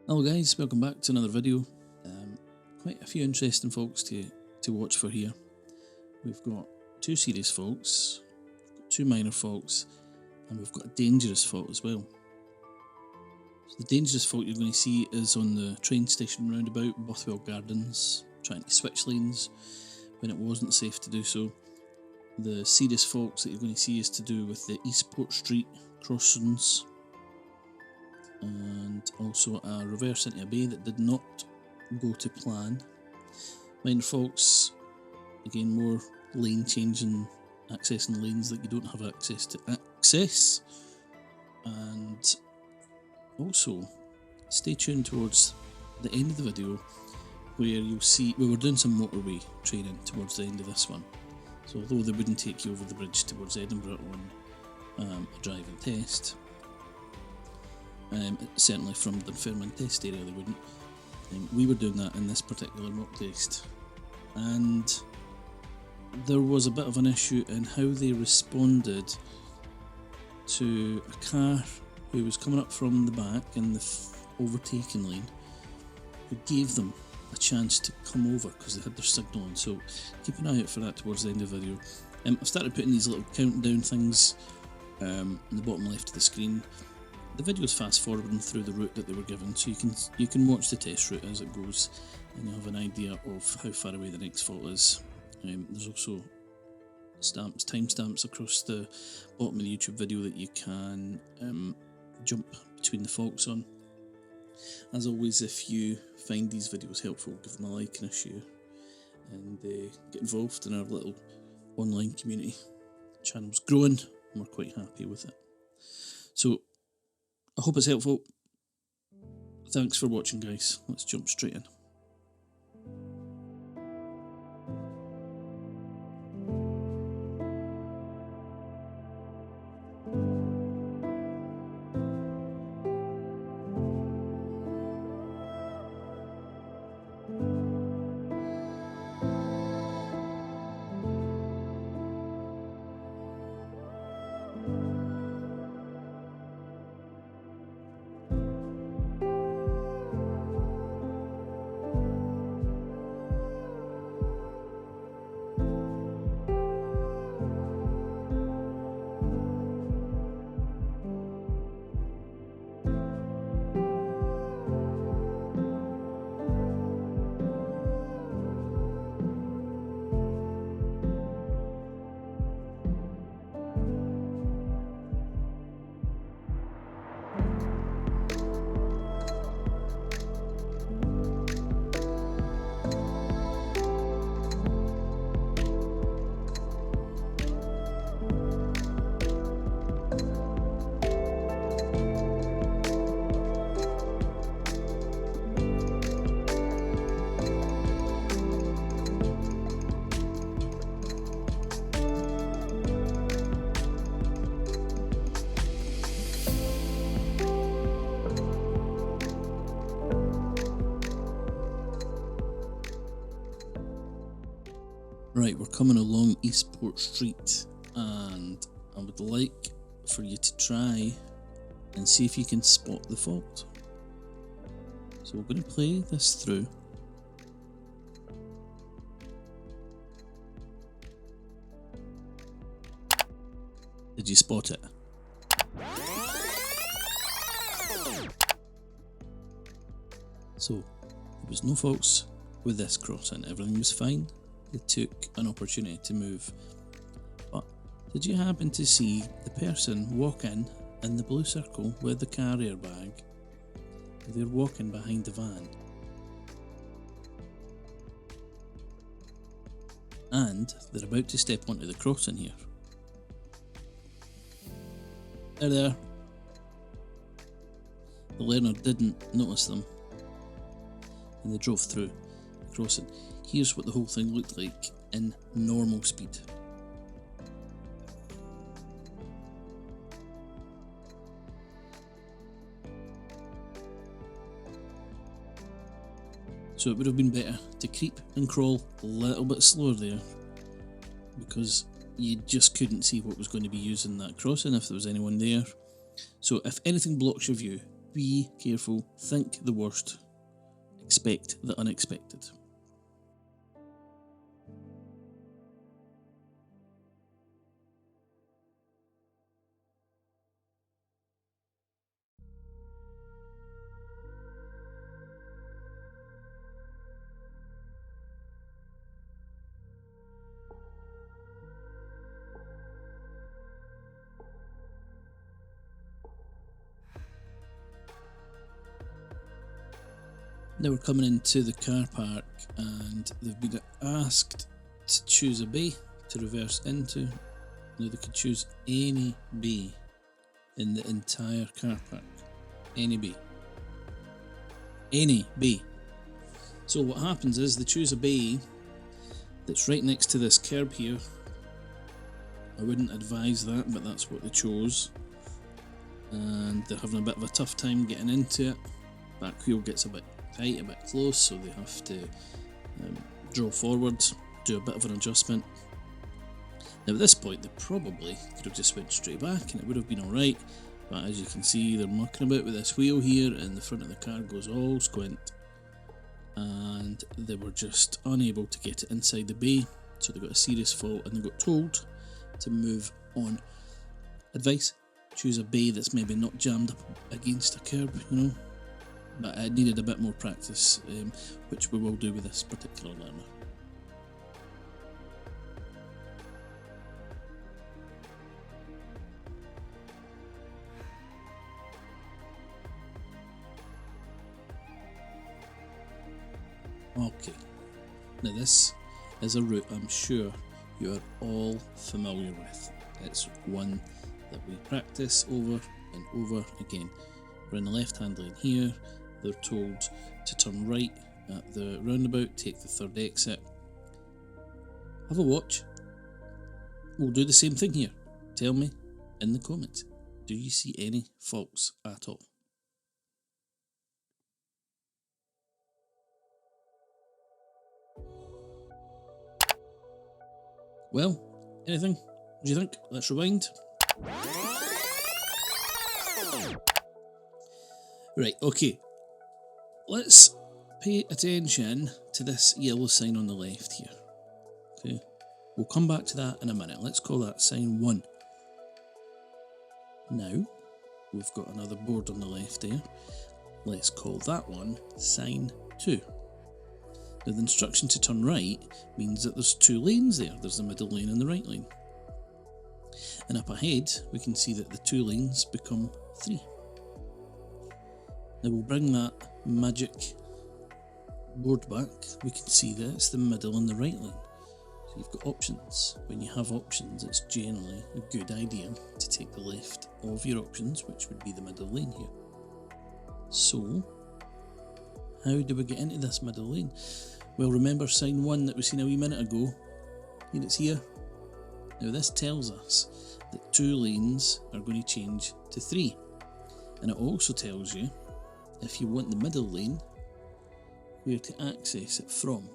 Hello guys, welcome back to another video. Quite a few interesting faults to watch for here. We've got two serious faults, two minor faults, and we've got a dangerous fault as well. So the dangerous fault you're going to see is on the train station roundabout, Bothwell Gardens, trying to switch lanes when it wasn't safe to do so. The serious faults that you're going to see is to do with the Eastport Street crossings, and also a reverse into a bay that did not go to plan. Minor faults, again, more lane changing, accessing lanes that you don't have access to access. And also, stay tuned towards the end of the video where you'll see, we're doing some motorway training towards the end of this one. So although they wouldn't take you over the bridge towards Edinburgh on a driving test, certainly from Dunfermline test area they wouldn't. We were doing that in this particular mock test, and there was a bit of an issue in how they responded to a car who was coming up from the back in the overtaking lane, who gave them a chance to come over because they had their signal on. So keep an eye out for that towards the end of the video. I've started putting these little countdown things in the bottom left of the screen. The video's fast forwarding through the route that they were given, so you can watch the test route as it goes, and you'll have an idea of how far away the next fault is. There's also timestamps across the bottom of the YouTube video that you can jump between the faults on. As always, if you find these videos helpful, give them a like and a share, and get involved in our little online community. The channel's growing, and we're quite happy with it. So, I hope it's helpful. Thanks for watching, guys. Let's jump straight in. Right, we're coming along Eastport Street, and I would like for you to try and see if you can spot the fault. So we're going to play this through. Did you spot it? So, there was no faults with this crossing, everything was fine. They took an opportunity to move. But did you happen to see the person walk in the blue circle with the car airbag? They're walking behind the van. And they're about to step onto the crossing here. They're there. The learner didn't notice them, and they drove through the crossing. Here's what the whole thing looked like in normal speed. So it would have been better to creep and crawl a little bit slower there, because you just couldn't see what was going to be using that crossing if there was anyone there. So if anything blocks your view, be careful, think the worst, expect the unexpected. Now we're coming into the car park and they've been asked to choose a bay to reverse into. Now they could choose any bay in the entire car park. Any bay. Any bay. So what happens is they choose a bay that's right next to this curb here. I wouldn't advise that, but that's what they chose. And they're having a bit of a tough time getting into it. Back wheel gets a bit tight, a bit close, so they have to draw forwards, do a bit of an adjustment. Now at this point they probably could have just went straight back and it would have been alright, but as you can see they're mucking about with this wheel here and the front of the car goes all squint, and they were just unable to get it inside the bay, so they got a serious fault and they got told to move on. Advice: choose a bay that's maybe not jammed up against a curb, but it needed a bit more practice, which we will do with this particular learner. Okay, now this is a route I'm sure you are all familiar with. It's one that we practice over and over again. We're in the left hand lane here. They're told to turn right at the roundabout, take the third exit. Have a watch. We'll do the same thing here. Tell me in the comments, do you see any faults at all? Well, anything? What do you think? Let's rewind. Right, okay. Let's pay attention to this yellow sign on the left here. Okay, we'll come back to that in a minute. Let's call that sign 1. Now, we've got another board on the left there. Let's call that one sign 2. Now the instruction to turn right means that there's 2 lanes there. There's the middle lane and the right lane. And up ahead, we can see that the 2 lanes become 3. Now we'll bring that magic board back. We can see that it's the middle and the right lane. So you've got options. When you have options, it's generally a good idea to take the left of your options, which would be the middle lane here. So, how do we get into this middle lane? Well, remember sign 1 that we seen a wee minute ago? Here it's here. Now this tells us that 2 lanes are going to change to 3. And it also tells you, if you want the middle lane, where to access it from.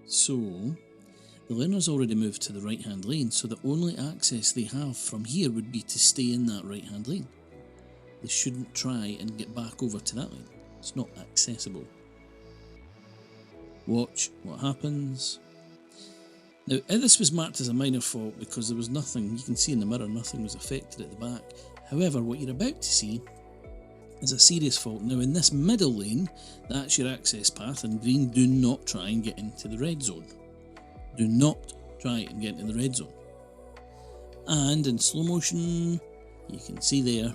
So, the learner's already moved to the right hand lane, so the only access they have from here would be to stay in that right hand lane. They shouldn't try and get back over to that lane. It's not accessible. Watch what happens. Now, this was marked as a minor fault because there was nothing, you can see in the mirror, nothing was affected at the back. However, what you're about to see is a serious fault. Now, in this middle lane, that's your access path, and green, do not try and get into the red zone. Do not try and get into the red zone. And in slow motion, you can see there,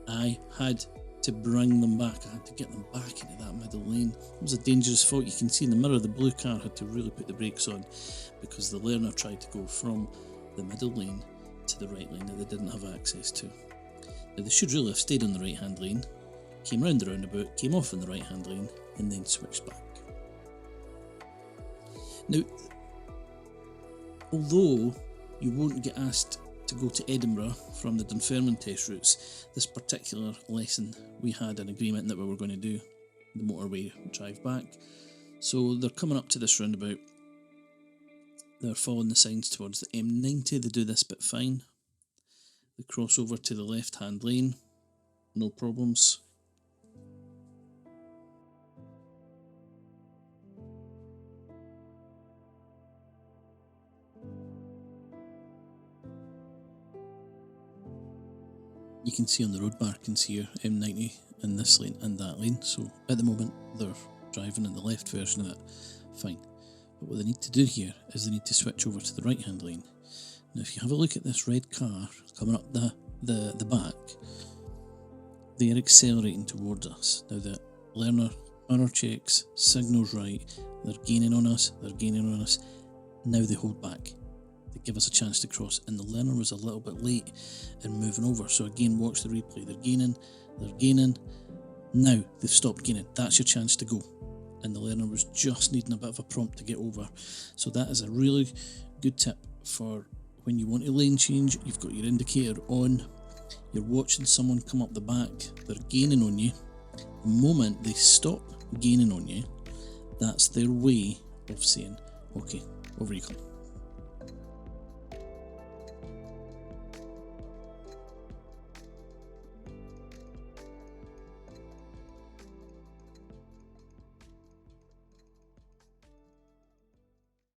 I had to bring them back. I had to get them back into that middle lane. It was a dangerous fault. You can see in the mirror the blue car had to really put the brakes on because the learner tried to go from the middle lane to the right lane that they didn't have access to. Now they should really have stayed on the right hand lane, came round the roundabout, came off in the right hand lane and then switched back. Now, although you won't get asked to go to Edinburgh from the Dunfermline test routes, this particular lesson we had an agreement that we were going to do the motorway drive back. So they're coming up to this roundabout, they're following the signs towards the M90, they do this bit fine, They cross over to the left-hand lane, no problems. You can see on the road markings here, M90 in this lane and that lane, so at the moment they're driving in the left version of that, fine. But what they need to do here is they need to switch over to the right hand lane. Now if you have a look at this red car coming up the back, they are accelerating towards us. Now the learner checks, signals right, they're gaining on us, now they hold back. They give us a chance to cross, and the learner was a little bit late in moving over, so again watch the replay. They're gaining, now they've stopped gaining. That's your chance to go, and the learner was just needing a bit of a prompt to get over. So that is a really good tip for when you want to lane change. You've got your indicator on, you're watching someone come up the back, they're gaining on you. The moment they stop gaining on you, that's their way of saying, okay, over you come.